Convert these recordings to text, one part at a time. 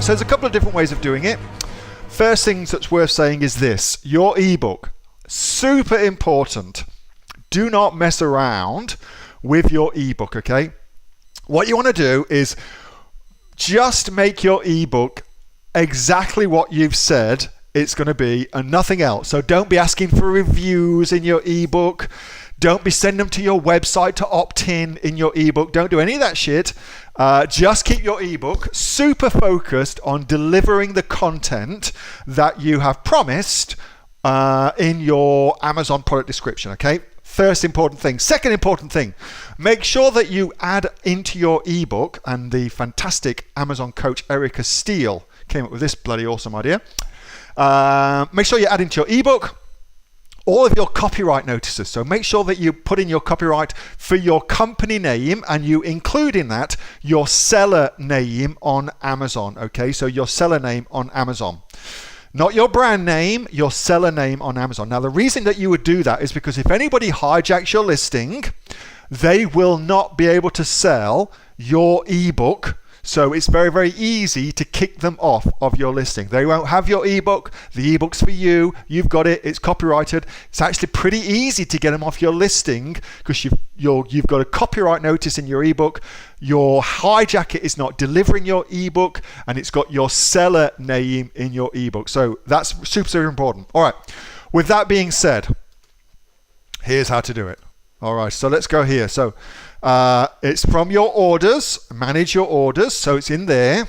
right, so there's a couple of different ways of doing it. First thing that's worth saying is this: your ebook, super important. Do not mess around with your ebook, okay? What you want to do is just make your ebook exactly what you've said it's going to be and nothing else. So don't be asking for reviews in your ebook. Don't be sending them to your website to opt in your ebook. Don't do any of that shit. Just keep your ebook super focused on delivering the content that you have promised in your Amazon product description, okay? First important thing. Second important thing, make sure that you add into your ebook, and the fantastic Amazon coach Erica Steele came up with this bloody awesome idea. Make sure you add into your ebook all of your copyright notices. So make sure that you put in your copyright for your company name, and you include in that your seller name on Amazon, okay? So your seller name on Amazon. Not your brand name, your seller name on Amazon. Now, the reason that you would do that is because if anybody hijacks your listing, they will not be able to sell your ebook. So it's very, very easy to kick them off of your listing. They won't have your ebook. The ebook's for you. You've got it. It's copyrighted. It's actually pretty easy to get them off your listing because you've got a copyright notice in your ebook. Your hijacker is not delivering your ebook, and it's got your seller name in your ebook. So that's super, super important. All right. With that being said, here's how to do it. All right. So let's go here. So it's from your orders, manage your orders. So it's in there,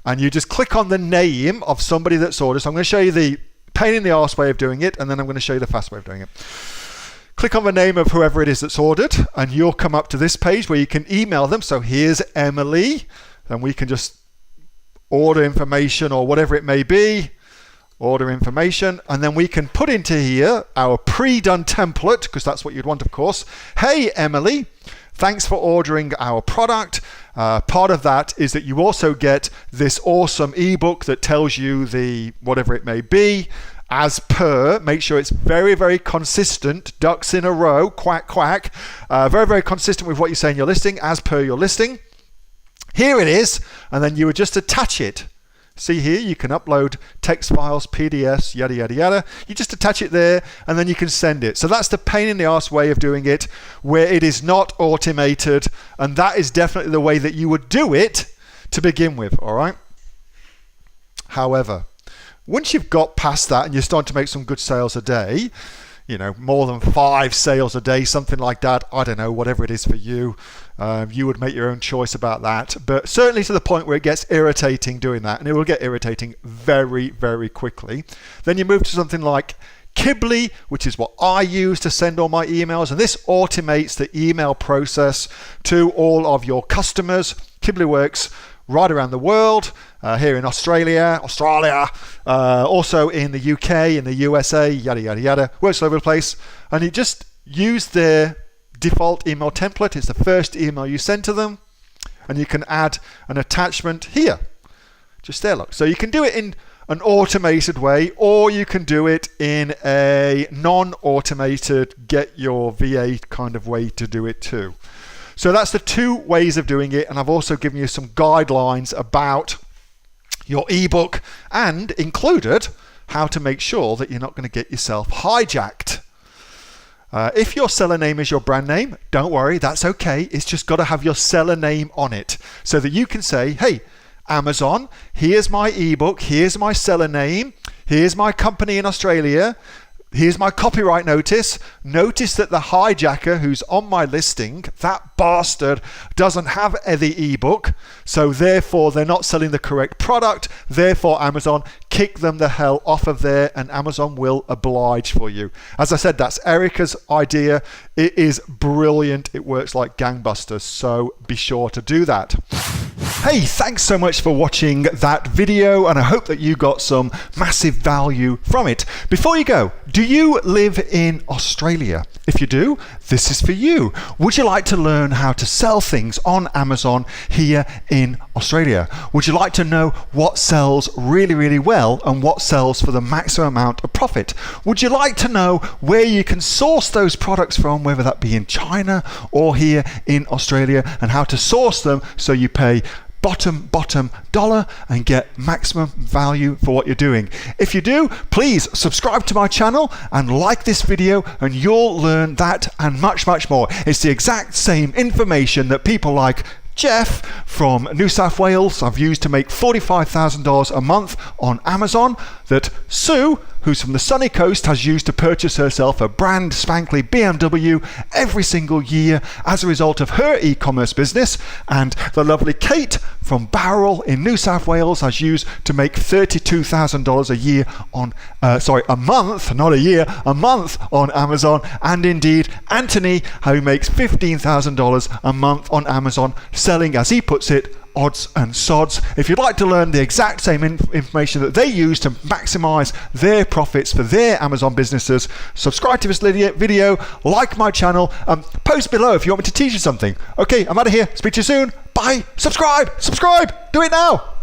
and you just click on the name of somebody that's ordered. So I'm going to show you the pain in the arse way of doing it, and then I'm going to show you the fast way of doing it. Click on the name of whoever it is that's ordered, and you'll come up to this page where you can email them. So here's Emily, and we can just order information or whatever it may be, order information, and then we can put into here our pre-done template, because that's what you'd want, of course. Hey, Emily, thanks for ordering our product. Part of that is that you also get this awesome ebook that tells you the whatever it may be. As per, make sure it's very, very consistent, ducks in a row, quack, quack. Very, very consistent with what you say in your listing, as per your listing. Here it is, and then you would just attach it. See here, you can upload text files, PDFs, yada, yada, yada. You just attach it there, and then you can send it. So that's the pain in the arse way of doing it, where it is not automated, and that is definitely the way that you would do it to begin with, all right? However, once you've got past that and you're starting to make some good sales a day, you know, more than 5 sales a day, something like that, I don't know, whatever it is for you, you would make your own choice about that. But certainly to the point where it gets irritating doing that, and it will get irritating very, very quickly. Then you move to something like Kibly, which is what I use to send all my emails, and this automates the email process to all of your customers. Kibly works right around the world, here in Australia, also in the UK, in the USA, yada, yada, yada, works all over the place. And you just use their default email template. It's the first email you send to them, and you can add an attachment here. Just there, look. So you can do it in an automated way, or you can do it in a non-automated, get your VA kind of way to do it too. So that's the 2 ways of doing it, and I've also given you some guidelines about your ebook and included how to make sure that you're not going to get yourself hijacked. If your seller name is your brand name, don't worry, that's okay. It's just got to have your seller name on it so that you can say, hey, Amazon, here's my ebook, here's my seller name, here's my company in Australia, here's my copyright notice. Notice that the hijacker who's on my listing, that bastard, doesn't have the ebook, so therefore they're not selling the correct product. Therefore, Amazon, kick them the hell off of there, and Amazon will oblige for you. As I said, that's Erica's idea. It is brilliant. It works like gangbusters, so be sure to do that. Hey, thanks so much for watching that video, and I hope that you got some massive value from it. Before you go, do you live in Australia? If you do, this is for you. Would you like to learn how to sell things on Amazon here in Australia? Would you like to know what sells really, really well and what sells for the maximum amount of profit? Would you like to know where you can source those products from, whether that be in China or here in Australia, and how to source them so you pay bottom dollar and get maximum value for what you're doing. If you do, please subscribe to my channel and like this video, and you'll learn that and much more. It's the exact same information that people like Jeff from New South Wales I've used to make $45,000 a month on Amazon, that Sue, who's from the sunny coast, has used to purchase herself a brand spankly BMW every single year as a result of her e-commerce business, and the lovely Kate from Bowral in New South Wales has used to make $32,000 a year on a month, not a year, a month on Amazon, and indeed Anthony, who makes $15,000 a month on Amazon, selling, as he puts it, odds and sods. If you'd like to learn the exact same information that they use to maximize their profits for their Amazon businesses, subscribe to this video, like my channel, post below if you want me to teach you something. Okay, I'm out of here. Speak to you soon. Bye. Subscribe. Do it now.